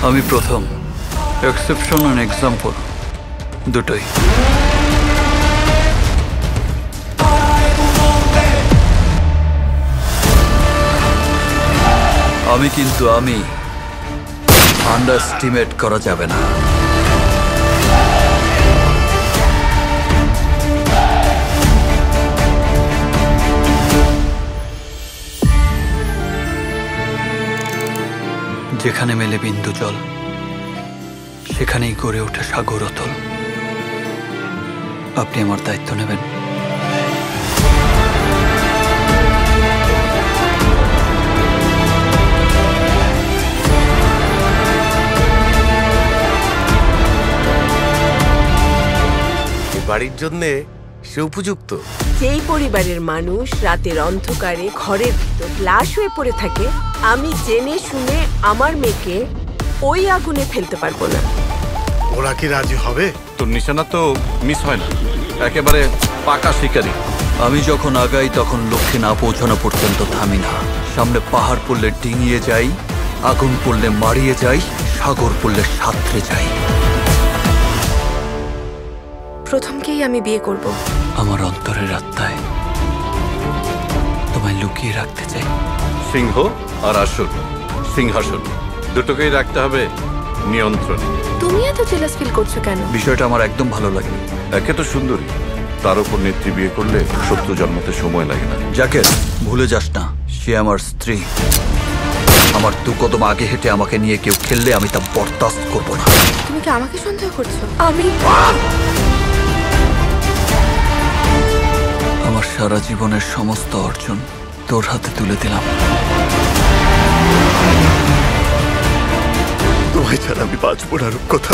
আমি প্রথম, exception and example দুটোই। কিন্তু আমি আন্ডারস্টিমেট করা যাবে না। যেখানে মেলে বিন্দু জল, সেখানেই গড়ে ওঠে সাগর অতল। আপনি আমার দায়িত্ব নেবেন? বাড়ির জন্য সে উপযুক্ত। যেই পরিবারের মানুষ রাতের অন্ধকারে ঘরের ভিতর লাশ হয়ে পড়ে থাকে, আমি জেনে শুনে আমার মেয়েকে ওই আগুনে ফেলতে পারবো না। ওরা কি রাজি হবে? তোর নিশানা তো মিস হয় না, একেবারে পাকা শিকারি। আমি যখন আগাই তখন লক্ষ্যে না পৌঁছানো পর্যন্ত থামি না। সামনে পাহাড় পড়লে ডিঙিয়ে যাই, আগুন পড়লে মারিয়ে যাই, সাগর পড়লে সাঁতরে যাই। প্রথমকেই আমি বিয়ে করব। আমার অন্তরের আত্মায় তোমায় লুকিয়ে রাখতে চাই। সিংহ আর আসুর, সিংহাসন দুটোকেই রাখতে হবে নিয়ন্ত্রণ। তুমি এত জেলাস ফিল করছো কেন? বিষয়টা আমার একদম ভালো লাগেনি। একে তো সুন্দরী, তার উপর নেত্রী বিয়ে করলে শত্রু জন্মাতে সময় লাগে না। যাকে ভুলে যাস না, সে আমার স্ত্রী। আমার দু কদম আগে হেঁটে আমাকে নিয়ে কেউ খেললে আমি তা বরদাস্ত করবো না। তুমি কি আমাকে সন্দেহ করছো? আমার সারা জীবনের সমস্ত অর্জন তোর হাতে তুলে দিলাম। তোমায় ছাড়া আমি বাঁচবো না রূপকথা।